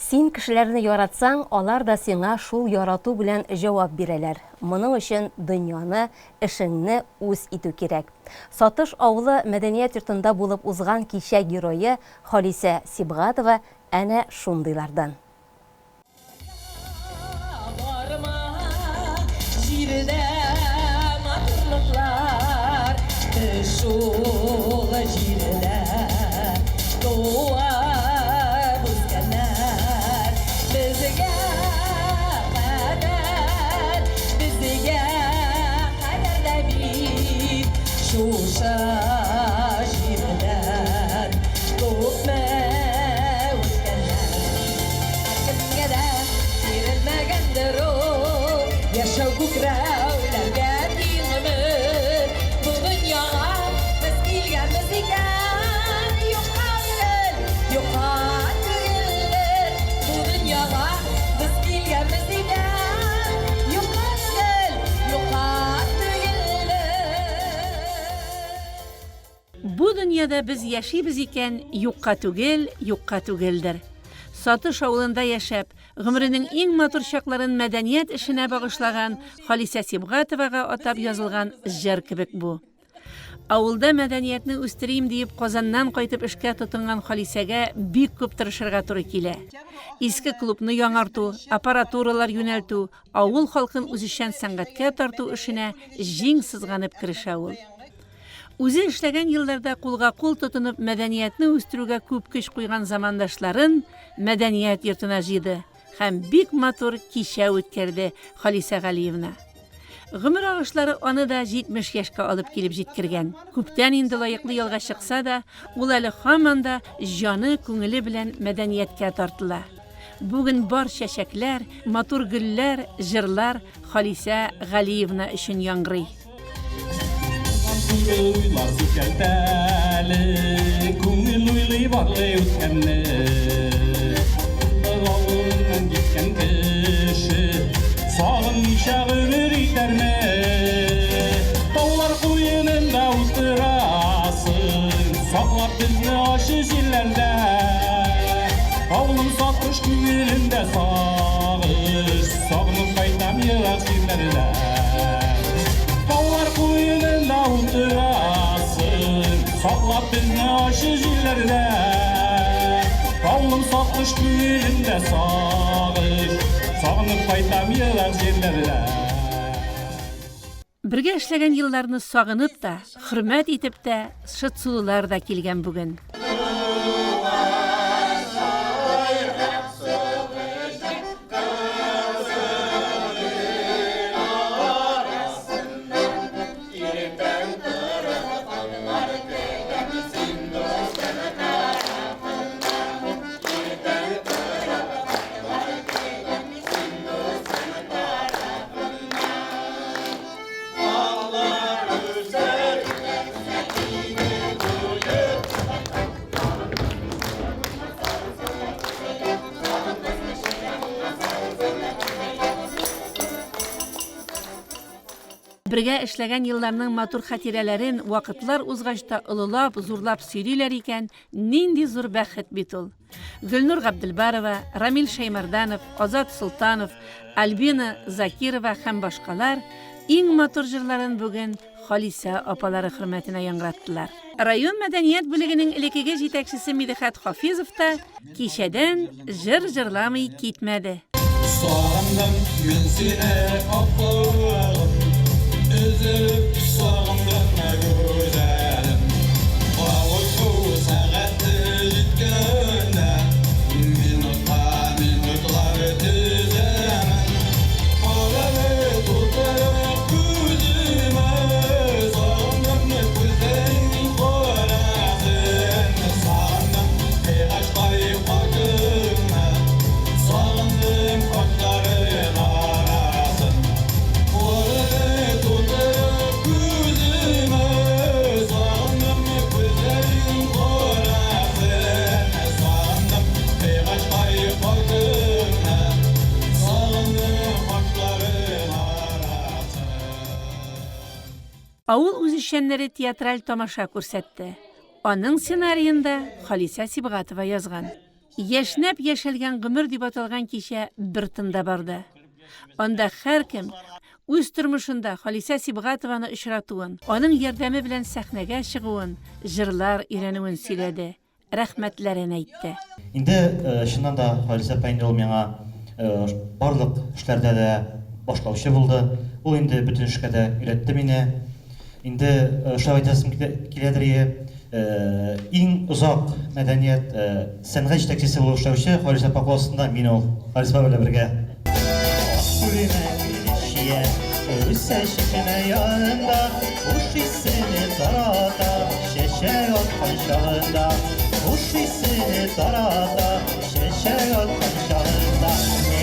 Син кешеләрне яратсаң, алар да сиңа шул ярату белән җавап бирәләр. Моның өчен дөньяны, эшеңне үз итү кирәк. Сатыш авылы мәдәният йортында булып узган кичә герое Халисә Сибгатова әнә шундыйлардан. Bu dünyada biz yaşayız iken юкка түгелдер. Сатыш авылында яшәп, гомеренең иң матур чакларын мәдәният эшенә багышлаган Халисә Сибгатовага атап язылган җыр кебек бу. Авылда мәдәниятне үстерим дип Казаннан кайтып эшкә тотынган Халисәгә бик күп тырышырга туры килә. Иске клубны яңарту, аппаратуралар юнәлтү, авыл халкын үзешчән сәнгатькә тарту эшенә җиң сызганып керешә ул. Үзе эшләгән елларда кулга-кул тотынып мәдәниятне үстерүгә күп көч куйган замандашларын мәдәният йортына җыйды һәм бик матур кичә үткәрде Халисә Галиевна. Гомер агышлары аны да 70 яшькә алып килеп җиткергән. Күптән инде лаеклы ялга чыкса да, ул әле һаман да җаны, күңеле белән мәдәнияткә тартыла. Бүген бар чәчәкләр, матур гөлләр, җырлар Халисә Галиевна өчен яңгырый. Avlum satış güvelinde sağış, sağınıp kaytam yırak sinlerle. Dağlar kuyununda oturasın, saklap bizni aşı jillerle. Avlum satış güvelinde sağış, sağınıp kaytam yırak sinlerle. Бергә эшләгән елларны сагынып та, хөрмәт итеп тә, шыт сулылар да килгән бүген. Бергә эшләгән елларның матур хатирәләрен вакытлар узгачта ылылап, зурлап сөйлиләр икән, нинди зур бәхет бит ул. Гөлнур Габделбарова, Рамил Шәймәрданов, Азат Султанов, Альбина Закирова һәм башкалар иң матур җырларын бүген Халисә апалары хөрмәтенә яңгыраттылар. Район мәдәният бүлегенең элекеге җитәкчесе Мидхәт Хафизов та кичәдән җыр җырламый китмәде. Üzülüp sağımlarına güzelim. Ağuşu sağatı jitkönde, minutlar düzemen. Ağları tutarım gözüme, sağımlarını gözlerin korasın. Sağımdan peygaş kayıp bakımda, sağımdım koçların arasın. Авыл үзешчәннәре театраль тамаша күрсәтте. Аның сценарийында Халисә Сибгатова язган. Яшнәп яшәлгән гомер дип аталган кичә бер тында барды. Анда һәркем үз тормышында Халисә Сибгатованы очратуын, аның ярдәме белән сәхнәгә чыгуын, җырлар өйрәнүен сөйләде, рәхмәтләрен әйтте. Инде чыннан да Халисә апай ул миңа барлык эшләрдә дә башлаучы булды. Ул инде бөтен эшкә дә өйрәтте мине. Инде шулай әйтәсем киләдер, иң озак мәдәният сәнгать җитәкчесе булып эшләүче Халисә апа классында мин ул Халисә белән бергә. Üssəşikənə yanında, Uş hissini tarata, Şəşək atqan şağında, Uş hissini tarata, Şəşək atqan şağında.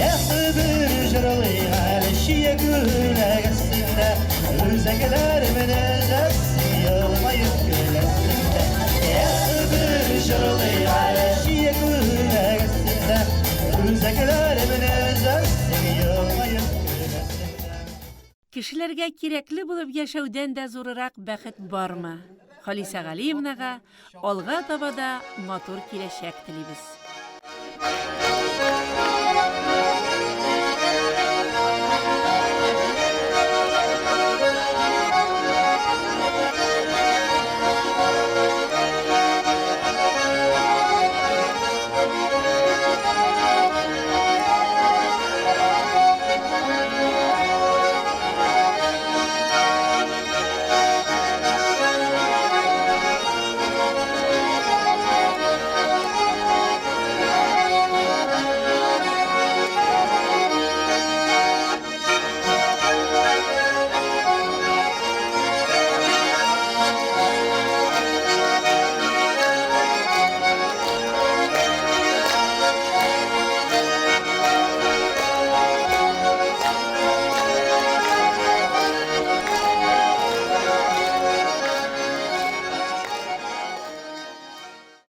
Yaxı bir jırlıyıq əli şiyə güləgəsində, Üzəngələrimin özəsi yılmayıb güləsində. Yaxı bir jırlıyıq əli şiyə güləgəsində, Üzəngələrimin özəsi yılmayıb güləsində. Кешеләргә кирәкле булып яшәүдән дә зурырак бәхет бармы? Халисә Галиевнага алга таба да матур киләчәк телибез.